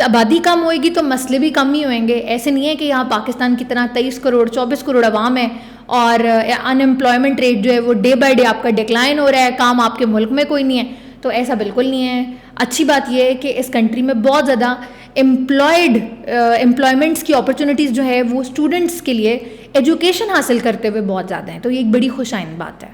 आबादी कम होएगी तो मसले भी कम ही होंगे। ऐसे नहीं है कि यहाँ पाकिस्तान की तरह 23 करोड़ 24 करोड़ आवाम है और अनएम्प्लॉयमेंट रेट जो है वो डे बाय डे आपका डिक्लाइन हो रहा है, काम आपके मुल्क में कोई नहीं है। तो ऐसा बिल्कुल नहीं है। अच्छी बात यह है कि इस कंट्री में बहुत ज़्यादा एम्प्लॉयमेंट्स की अपॉर्चुनिटीज़ जो है वो स्टूडेंट्स के लिए एजुकेशन हासिल करते हुए बहुत ज़्यादा हैं। तो ये एक बड़ी खुशाइन बात है।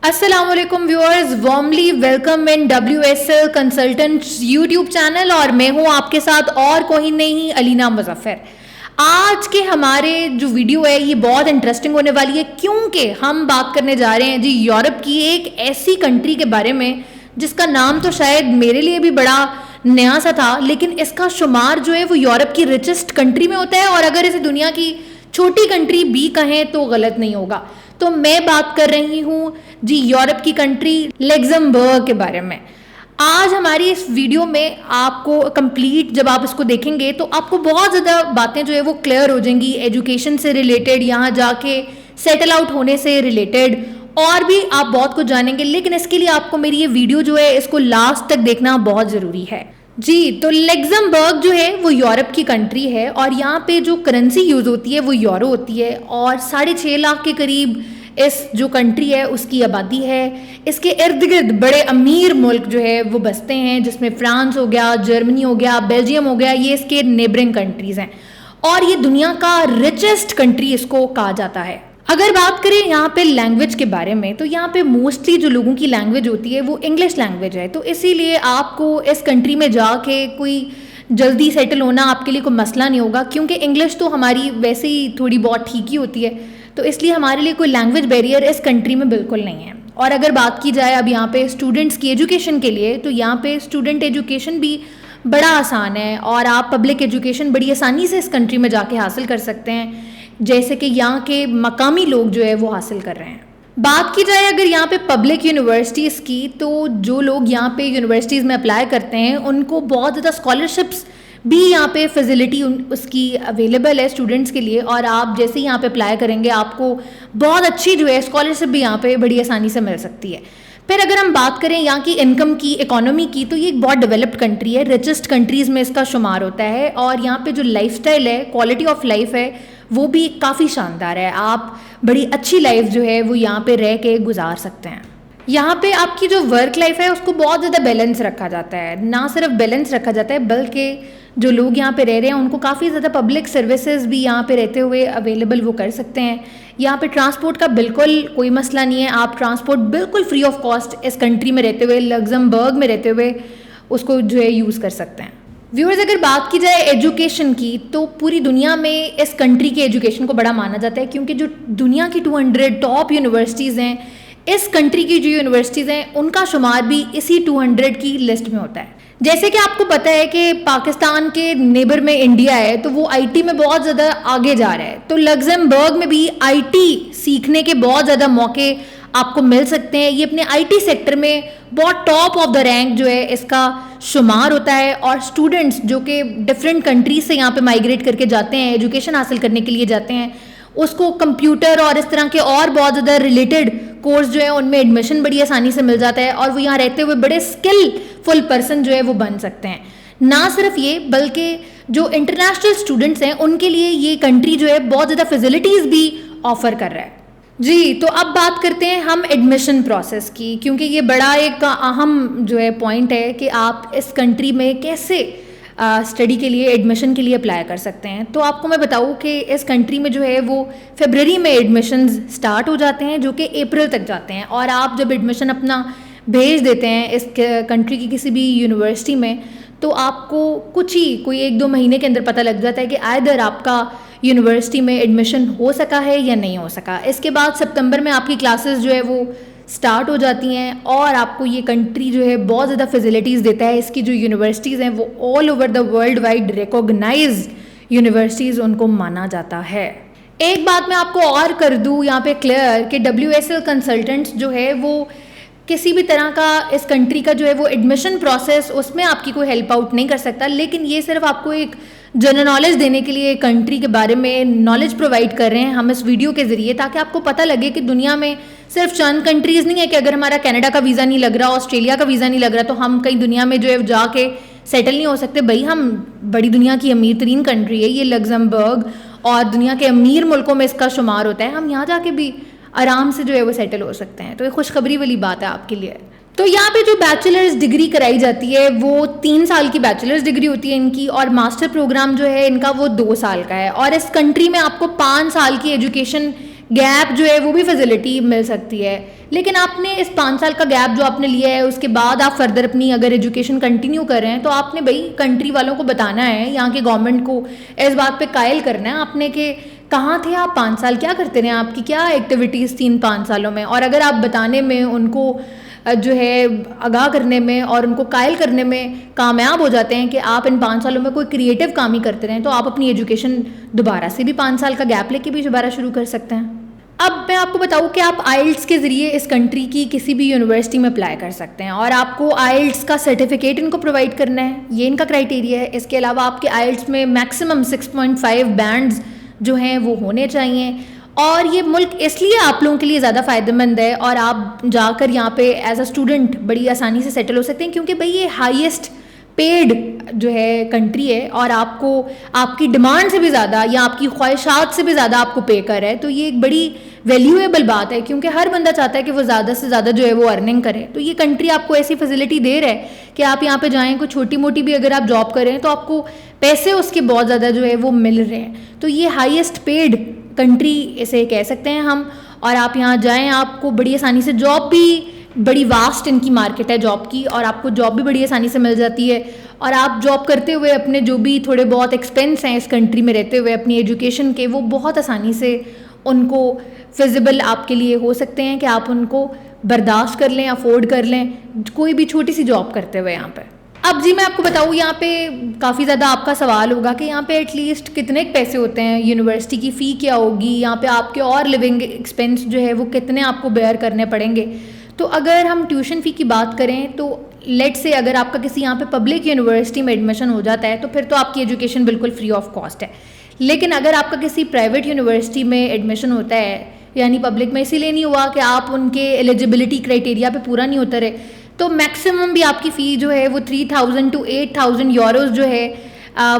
अस्सलाम वालेकुम viewers, warmly welcome in WSL consultants YouTube channel और मैं हूं आपके साथ और कोई नहीं, अलीना मुजफ्फर। आज के हमारे जो वीडियो है ये बहुत इंटरेस्टिंग होने वाली है क्योंकि हम बात करने जा रहे हैं जी यूरोप की एक ऐसी कंट्री के बारे में जिसका नाम तो शायद मेरे लिए भी बड़ा नया सा था, लेकिन इसका शुमार जो है वो यूरोप की रिचेस्ट कंट्री में होता है और अगर इसे दुनिया की छोटी कंट्री भी कहें तो गलत नहीं होगा। तो मैं बात कर रही हूँ जी यूरोप की कंट्री लग्जमबर्ग के बारे में। आज हमारी इस वीडियो में आपको कंप्लीट जब आप इसको देखेंगे तो आपको बहुत ज़्यादा बातें जो है वो क्लियर हो जाएंगी, एजुकेशन से रिलेटेड, यहाँ जाके सेटल आउट होने से रिलेटेड, और भी आप बहुत कुछ जानेंगे। लेकिन इसके लिए आपको मेरी ये वीडियो जो है इसको लास्ट तक देखना बहुत ज़रूरी है जी। तो लग्जमबर्ग जो है वो यूरोप की कंट्री है और यहाँ पे जो करेंसी यूज़ होती है वो यूरो होती है और 6.5 लाख के करीब इस जो कंट्री है उसकी आबादी है। इसके इर्द गिर्द बड़े अमीर मुल्क जो है वो बसते हैं, जिसमें फ्रांस हो गया, जर्मनी हो गया, बेल्जियम हो गया, ये इसके नेबरिंग कंट्रीज़ हैं और ये दुनिया का रिचेस्ट कंट्री इसको कहा जाता है। अगर बात करें यहाँ पे लैंग्वेज के बारे में तो यहाँ पे मोस्टली जो लोगों की लैंग्वेज होती है वो इंग्लिश लैंग्वेज है। तो इसीलिए आपको इस कंट्री में जाके कोई जल्दी सेटल होना आपके लिए कोई मसला नहीं होगा क्योंकि इंग्लिश तो हमारी वैसे ही थोड़ी बहुत ठीक ही होती है, तो इसलिए हमारे लिए कोई लैंग्वेज बैरियर इस कंट्री में बिल्कुल नहीं है। और अगर बात की जाए अब यहाँ पे स्टूडेंट्स की एजुकेशन के लिए तो यहाँ पे स्टूडेंट एजुकेशन भी बड़ा आसान है और आप पब्लिक एजुकेशन बड़ी आसानी से इस कंट्री में जाके हासिल कर सकते हैं, जैसे कि यहाँ के मकामी लोग जो है वो हासिल कर रहे हैं। बात की जाए अगर यहाँ पे पब्लिक यूनिवर्सिटीज़ की तो जो लोग यहाँ पे यूनिवर्सिटीज़ में अप्लाई करते हैं उनको बहुत ज़्यादा स्कॉलरशिप्स भी यहाँ पे फैसिलिटी उसकी अवेलेबल है स्टूडेंट्स के लिए और आप जैसे ही यहाँ पे अप्लाई करेंगे आपको बहुत अच्छी जो है स्कॉलरशिप भी यहाँ पे बड़ी आसानी से मिल सकती है। फिर अगर हम बात करें यहाँ की इनकम की, इकोनॉमी की, तो ये एक बहुत डेवलप्ड कंट्री है, रिचेस्ट कंट्रीज़ में इसका शुमार होता है और यहाँ पे जो लाइफस्टाइल है, क्वालिटी ऑफ लाइफ है, वो भी काफ़ी शानदार है। आप बड़ी अच्छी लाइफ जो है वो यहाँ पे रह के गुजार सकते हैं। यहाँ पे आपकी जो वर्क लाइफ है उसको बहुत ज़्यादा बैलेंस रखा जाता है, ना सिर्फ बैलेंस रखा जाता है बल्कि जो लोग यहाँ पे रह रहे हैं उनको काफ़ी ज़्यादा पब्लिक सर्विसेज भी यहाँ पे रहते हुए अवेलेबल वो कर सकते हैं। यहाँ पे ट्रांसपोर्ट का बिल्कुल कोई मसला नहीं है, आप ट्रांसपोर्ट बिल्कुल फ्री ऑफ कॉस्ट इस कंट्री में रहते हुए, लग्जमबर्ग में रहते हुए उसको जो है यूज़ कर सकते हैं। व्यूअर्स, अगर बात की जाए एजुकेशन की तो पूरी दुनिया में इस कंट्री के एजुकेशन को बड़ा माना जाता है क्योंकि जो दुनिया की 200 टॉप यूनिवर्सिटीज़ हैं, इस कंट्री की जो यूनिवर्सिटीज़ हैं उनका शुमार भी इसी 200 की लिस्ट में होता है। जैसे कि आपको पता है कि पाकिस्तान के नेबर में इंडिया है तो वो आईटी में बहुत ज़्यादा आगे जा रहा है, तो लग्जमबर्ग में भी आईटी सीखने के बहुत ज़्यादा मौके आपको मिल सकते हैं। ये अपने आईटी सेक्टर में बहुत टॉप ऑफ द रैंक जो है इसका शुमार होता है और स्टूडेंट्स जो कि डिफरेंट कंट्रीज से यहाँ पे माइग्रेट करके जाते हैं, एजुकेशन हासिल करने के लिए जाते हैं, उसको कंप्यूटर और इस तरह के और बहुत ज़्यादा रिलेटेड कोर्स जो है उनमें एडमिशन बड़ी आसानी से मिल जाता है और वो यहाँ रहते हुए बड़े स्किलफुल पर्सन जो है वो बन सकते हैं। ना सिर्फ ये बल्कि जो इंटरनेशनल स्टूडेंट्स हैं उनके लिए ये कंट्री जो है बहुत ज़्यादा फैसिलिटीज़ भी ऑफर कर रहा है जी। तो अब बात करते हैं हम एडमिशन प्रोसेस की, क्योंकि ये बड़ा एक अहम जो है पॉइंट है कि आप इस कंट्री में कैसे स्टडी के लिए, एडमिशन के लिए अप्लाई कर सकते हैं। तो आपको मैं बताऊं कि इस कंट्री में जो है वो फरवरी में एडमिशन्स स्टार्ट हो जाते हैं जो कि अप्रैल तक जाते हैं और आप जब एडमिशन अपना भेज देते हैं इस कंट्री की किसी भी यूनिवर्सिटी में तो आपको कोई 1-2 महीने के अंदर पता लग जाता है कि आइदर आपका यूनिवर्सिटी में एडमिशन हो सका है या नहीं हो सका। इसके बाद सितंबर में आपकी क्लासेस जो है वो स्टार्ट हो जाती हैं और आपको ये कंट्री जो है बहुत ज़्यादा फैसिलिटीज़ देता है। इसकी जो यूनिवर्सिटीज़ हैं वो all over the world wide recognized universities उनको माना जाता है। एक बात मैं आपको और कर दूँ यहाँ पे क्लियर कि WSL कंसल्टेंट्स जो है वो किसी भी तरह का इस कंट्री का जो है वो एडमिशन प्रोसेस उसमें आपकी कोई हेल्प आउट नहीं कर सकता, लेकिन ये सिर्फ आपको एक जनरल नॉलेज देने के लिए कंट्री के बारे में नॉलेज प्रोवाइड कर रहे हैं हम इस वीडियो के ज़रिए, ताकि आपको पता लगे कि दुनिया में सिर्फ चंद कंट्रीज़ नहीं है कि अगर हमारा कनाडा का वीज़ा नहीं लग रहा, ऑस्ट्रेलिया का वीज़ा नहीं लग रहा, तो हम कहीं दुनिया में जो है जाके सेटल नहीं हो सकते। भाई हम बड़ी दुनिया की अमीर तरीन कंट्री है ये लग्जमबर्ग, और दुनिया के अमीर मुल्कों में इसका शुमार होता है। हम यहाँ जाके भी आराम से जो है वो सेटल हो सकते हैं। तो ये खुशखबरी वाली बात है आपके लिए। तो यहाँ पे जो बैचलर्स डिग्री कराई जाती है वो 3 साल की बैचलर्स डिग्री होती है इनकी, और मास्टर प्रोग्राम जो है इनका वो 2 साल का है। और इस कंट्री में आपको 5 साल की एजुकेशन गैप जो है वो भी फैसिलिटी मिल सकती है। लेकिन आपने इस 5 साल का गैप जो आपने लिया है उसके बाद आप फर्दर अपनी अगर एजुकेशन कंटिन्यू कर रहे हैं तो आपने भाई कंट्री वालों को बताना है, यहाँ के गवर्नमेंट को इस बात पे कायल करना है आपने कि कहाँ थे आप 5 साल, क्या करते रहे, आपकी क्या एक्टिविटीज़ 3-5 सालों में। और अगर आप बताने में उनको जो है आगाह करने में और उनको कायल करने में कामयाब हो जाते हैं कि आप इन 5 सालों में कोई क्रिएटिव काम ही करते रहें, तो आप अपनी एजुकेशन दोबारा से भी 5 साल का गैप लेके भी दोबारा शुरू कर सकते हैं। अब मैं आपको बताऊँ कि आप आइल्स के ज़रिए इस कंट्री की किसी भी यूनिवर्सिटी में अप्लाई कर सकते हैं, और आपको आइल्स का सर्टिफिकेट इनको प्रोवाइड करना है, ये इनका क्राइटेरिया है। इसके अलावा आपके आइल्स में मैक्सिमम 6.5 बैंड्स जो हैं वो होने चाहिए। और ये मुल्क इसलिए आप लोगों के लिए ज़्यादा फ़ायदेमंद है और आप जाकर यहाँ पे एज अ स्टूडेंट बड़ी आसानी से सेटल हो सकते हैं, क्योंकि भाई ये हाईएस्ट पेड जो है कंट्री है और आपको आपकी डिमांड से भी ज़्यादा या आपकी ख्वाहिशात से भी ज़्यादा आपको पे कर है। तो ये एक बड़ी वैल्यूएबल बात है, क्योंकि हर बंदा चाहता है कि वो ज़्यादा से ज़्यादा जो है वो अर्निंग करे। तो ये कंट्री आपको ऐसी फैसिलिटी दे रहा है कि आप यहाँ पे जाएँ, कोई छोटी मोटी भी अगर आप जॉब करें तो आपको पैसे उसके बहुत ज़्यादा जो है वो मिल रहे हैं। तो ये हाईएस्ट पेड कंट्री इसे कह सकते हैं हम। और आप यहाँ जाएँ, आपको बड़ी आसानी से जॉब भी, बड़ी वास्ट इनकी मार्केट है जॉब की, और आपको जॉब भी बड़ी आसानी से मिल जाती है। और आप जॉब करते हुए अपने जो भी थोड़े बहुत एक्सपेंस हैं इस कंट्री में रहते हुए अपनी एजुकेशन के, वो बहुत आसानी से उनको फिजिबल आपके लिए हो सकते हैं कि आप उनको बर्दाश्त कर लें, अफोर्ड कर लें, कोई भी छोटी सी जॉब करते हुए यहाँ पे। अब जी मैं आपको बताऊँ, यहाँ पे काफ़ी ज़्यादा आपका सवाल होगा कि यहाँ पे एटलीस्ट कितने पैसे होते हैं, यूनिवर्सिटी की फ़ी क्या होगी, यहाँ पे आपके और लिविंग एक्सपेंस जो है वो कितने आपको बेयर करने पड़ेंगे। तो अगर हम ट्यूशन फ़ी की बात करें तो लेट से अगर आपका किसी यहाँ पे पब्लिक यूनिवर्सिटी में एडमिशन हो जाता है तो फिर तो आपकी एजुकेशन बिल्कुल फ्री ऑफ कॉस्ट है। लेकिन अगर आपका किसी प्राइवेट यूनिवर्सिटी में एडमिशन होता है, यानी पब्लिक में इसीलिए नहीं हुआ कि आप उनके एलिजिबिलिटी क्राइटेरिया पे पूरा नहीं उतरे, तो मैक्सिमम भी आपकी फ़ी जो है वो 3,000 to 8,000 यूरोज़ जो है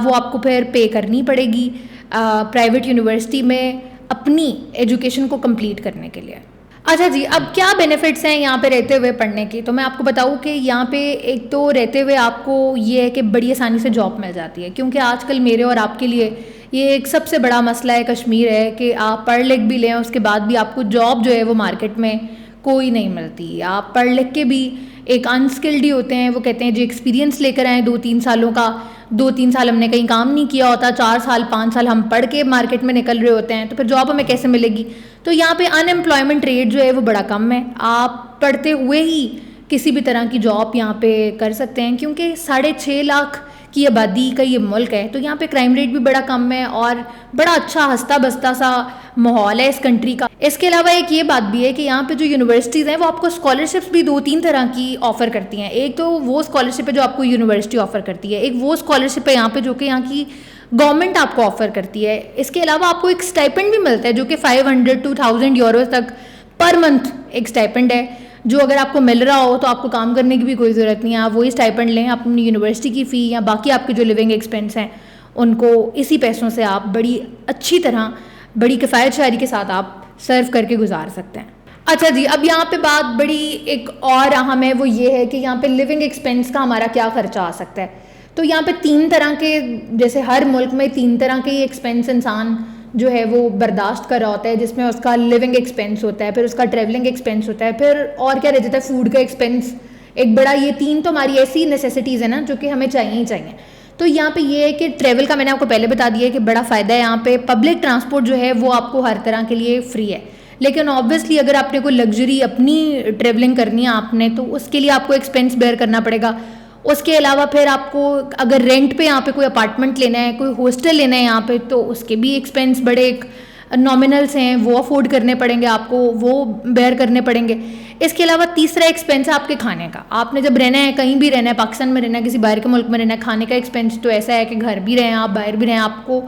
वो आपको फिर पे करनी पड़ेगी प्राइवेट यूनिवर्सिटी में अपनी एजुकेशन को कंप्लीट करने के लिए। अच्छा जी, अब क्या बेनिफिट्स हैं यहाँ पे रहते हुए पढ़ने की, तो मैं आपको बताऊँ कि यहाँ पे एक तो रहते हुए आपको ये है कि बड़ी आसानी से जॉब मिल जाती है, क्योंकि आजकल मेरे और आपके लिए ये एक सबसे बड़ा मसला है कश्मीर है कि आप पढ़ लिख भी लें उसके बाद भी आपको जॉब जो है वो मार्केट में कोई नहीं मिलती। आप पढ़ लिख के भी एक अनस्किल्ड ही होते हैं। वो कहते हैं जी एक्सपीरियंस लेकर आए 2-3 सालों का, 2-3 साल हमने कहीं काम नहीं किया होता, 4 साल 5 साल हम पढ़ के मार्केट में निकल रहे होते हैं, तो फिर जॉब हमें कैसे मिलेगी। तो यहाँ पे अनएम्प्लॉयमेंट रेट जो है वो बड़ा कम है, आप पढ़ते हुए ही किसी भी तरह की जॉब यहाँ पे कर सकते हैं, क्योंकि 6.5 लाख की आबादी का ये मुल्क है। तो यहाँ पे क्राइम रेट भी बड़ा कम है और बड़ा अच्छा हंसता बसता सा माहौल है इस कंट्री का। इसके अलावा एक ये बात भी है कि यहाँ पे जो यूनिवर्सिटीज़ हैं वो आपको स्कॉलरशिप्स भी 2-3 तरह की ऑफ़र करती हैं। एक तो वो स्कॉलरशिप है जो आपको यूनिवर्सिटी ऑफ़र करती है, एक वो स्कॉलरशिप है यहाँ पे जो कि यहाँ की गवर्नमेंट आपको ऑफ़र करती है। इसके अलावा आपको एक स्टाइपेंड भी मिलता है जो कि 500 to 1000 यूरोज़ तक पर मंथ एक स्टाइपेंड है, जो अगर आपको मिल रहा हो तो आपको काम करने की भी कोई ज़रूरत नहीं है, आप वही स्टाइपेंड लें, अपनी यूनिवर्सिटी की फ़ी या बाकी आपके जो लिविंग एक्सपेंस हैं उनको इसी पैसों से आप बड़ी अच्छी तरह, बड़ी किफ़ायत शारी के साथ आप सर्व करके गुजार सकते हैं। अच्छा जी, अब यहाँ पे बात बड़ी एक और अहम है, वो ये है कि यहाँ पे लिविंग एक्सपेंस का हमारा क्या खर्चा आ सकता है। तो यहाँ पे 3 तरह के, जैसे हर मुल्क में 3 तरह के एक्सपेंस इंसान जो है वो बर्दाश्त कर रहा होता है, जिसमें उसका लिविंग एक्सपेंस होता है, फिर उसका ट्रैवलिंग एक्सपेंस होता है, फिर और क्या रह जाता है, फूड का एक्सपेंस एक बड़ा। ये 3 तो हमारी ऐसी नेसेसिटीज़ है ना जो कि हमें चाहिए ही चाहिए। तो यहाँ पे ये है कि ट्रैवल का मैंने आपको पहले बता दिया है कि बड़ा फ़ायदा है यहाँ पे। पब्लिक ट्रांसपोर्ट जो है वो आपको हर तरह के लिए फ्री है, लेकिन ऑब्वियसली अगर आपने कोई लग्जरी अपनी ट्रैवलिंग करनी है आपने, तो उसके लिए आपको एक्सपेंस बेयर करना पड़ेगा। उसके अलावा फिर आपको अगर रेंट पे यहाँ पे कोई अपार्टमेंट लेना है, कोई हॉस्टल लेना है यहाँ पे, तो उसके भी एक्सपेंस बड़े एक नॉमिनल्स हैं, वो अफोर्ड करने पड़ेंगे आपको, वो बेयर करने पड़ेंगे। इसके अलावा तीसरा एक्सपेंस है आपके खाने का। आपने जब रहना है, कहीं भी रहना है, पाकिस्तान में रहना है, किसी बाहर के मुल्क में रहना है, खाने का एक्सपेंस तो ऐसा है कि घर भी रहें आप, बाहर भी रहें, आपको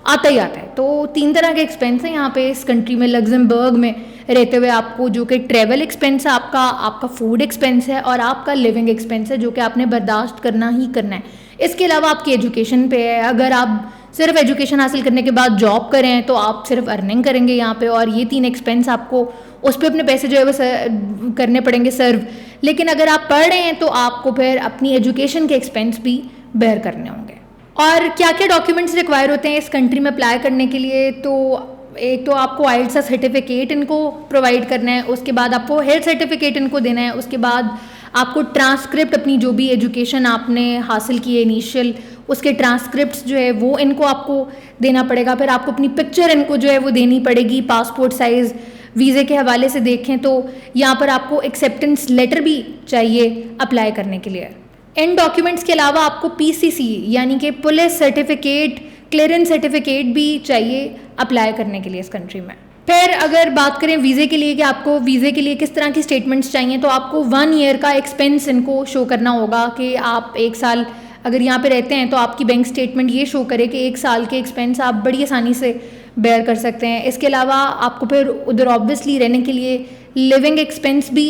आता ही आता है। तो 3 तरह के एक्सपेंस हैं यहाँ पे इस कंट्री में, लग्जमबर्ग में रहते हुए आपको, जो कि ट्रैवल एक्सपेंस है आपका फूड एक्सपेंस है और आपका लिविंग एक्सपेंस है, जो कि आपने बर्दाश्त करना ही करना है। इसके अलावा आपकी एजुकेशन पे है, अगर आप सिर्फ एजुकेशन हासिल करने के बाद जॉब करें तो आप सिर्फ अर्निंग करेंगे यहाँ पे, और ये 3 एक्सपेंस आपको उस पर अपने पैसे जो है वो करने पड़ेंगे सर्व। लेकिन अगर आप पढ़ रहे हैं तो आपको फिर अपनी एजुकेशन के एक्सपेंस भी बेयर करने होंगे। और क्या क्या डॉक्यूमेंट्स रिक्वायर होते हैं इस कंट्री में अप्लाई करने के लिए, तो एक तो आपको आइल्स का सर्टिफिकेट इनको प्रोवाइड करना है, उसके बाद आपको हेल्थ सर्टिफिकेट इनको देना है, उसके बाद आपको ट्रांसक्रिप्ट अपनी जो भी एजुकेशन आपने हासिल की है इनिशियल, उसके ट्रांसक्रिप्ट्स जो है वो इनको आपको देना पड़ेगा। फिर आपको अपनी पिक्चर इनको जो है वो देनी पड़ेगी पासपोर्ट साइज़। वीज़े के हवाले से देखें तो यहाँ पर आपको एक्सेप्टेंस लेटर भी चाहिए अप्लाई करने के लिए। इन डॉक्यूमेंट्स के अलावा आपको PCC यानी कि पुलिस सर्टिफिकेट, क्लियरेंस सर्टिफिकेट भी चाहिए अप्लाई करने के लिए इस कंट्री में। फिर अगर बात करें वीज़े के लिए कि आपको वीज़े के लिए किस तरह की स्टेटमेंट्स चाहिए, तो आपको 1 ईयर का एक्सपेंस इनको शो करना होगा कि आप 1 साल अगर यहाँ पे रहते हैं तो आपकी बैंक स्टेटमेंट ये शो करे कि 1 साल के एक्सपेंस आप बड़ी आसानी से बेयर कर सकते हैं। इसके अलावा आपको फिर उधर ऑब्वियसली रहने के लिए लिविंग एक्सपेंस भी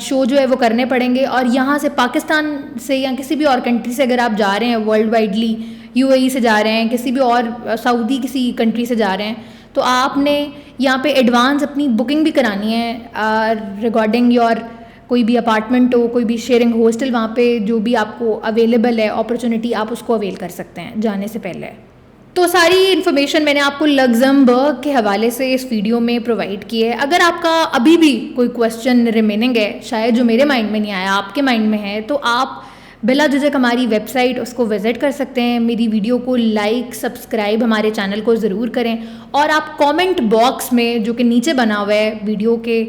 शो जो है वो करने पड़ेंगे। और यहाँ से पाकिस्तान से या किसी भी और कंट्री से अगर आप जा रहे हैं वर्ल्ड वाइडली, UAE से जा रहे हैं, किसी भी और सऊदी किसी कंट्री से जा रहे हैं, तो आपने यहाँ पे एडवांस अपनी बुकिंग भी करानी है रिगार्डिंग योर कोई भी अपार्टमेंट हो, कोई भी शेयरिंग हॉस्टल, वहाँ पे जो भी आपको अवेलेबल है अपॉर्चुनिटी, आप उसको अवेल कर सकते हैं जाने से पहले। तो सारी इन्फॉर्मेशन मैंने आपको लग्जमबर्ग के हवाले से इस वीडियो में प्रोवाइड की है। अगर आपका अभी भी कोई क्वेश्चन रिमेनिंग है, शायद जो मेरे माइंड में नहीं आया आपके माइंड में है, तो आप बिला झिझक हमारी वेबसाइट उसको विज़िट कर सकते हैं। मेरी वीडियो को लाइक, सब्सक्राइब हमारे चैनल को ज़रूर करें, और आप कमेंट बॉक्स में जो कि नीचे बना हुआ है वीडियो के,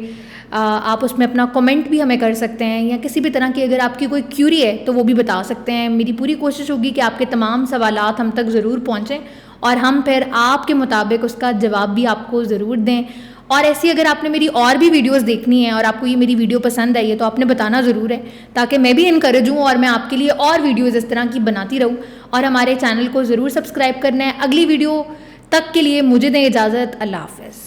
आप उसमें अपना कमेंट भी हमें कर सकते हैं, या किसी भी तरह की अगर आपकी कोई क्यूरी है तो वो भी बता सकते हैं। मेरी पूरी कोशिश होगी कि आपके तमाम सवालात हम तक ज़रूर पहुँचें और हम फिर आपके मुताबिक उसका जवाब भी आपको ज़रूर दें। और ऐसी अगर आपने मेरी और भी वीडियोस देखनी है और आपको ये मेरी वीडियो पसंद आई है तो आपने बताना ज़रूर है, ताकि मैं भी इनकरेज हूँ और मैं आपके लिए और वीडियोस इस तरह की बनाती रहूँ। और हमारे चैनल को ज़रूर सब्सक्राइब करना है। अगली वीडियो तक के लिए मुझे दें इजाज़त। अल्लाह हाफ़िज़।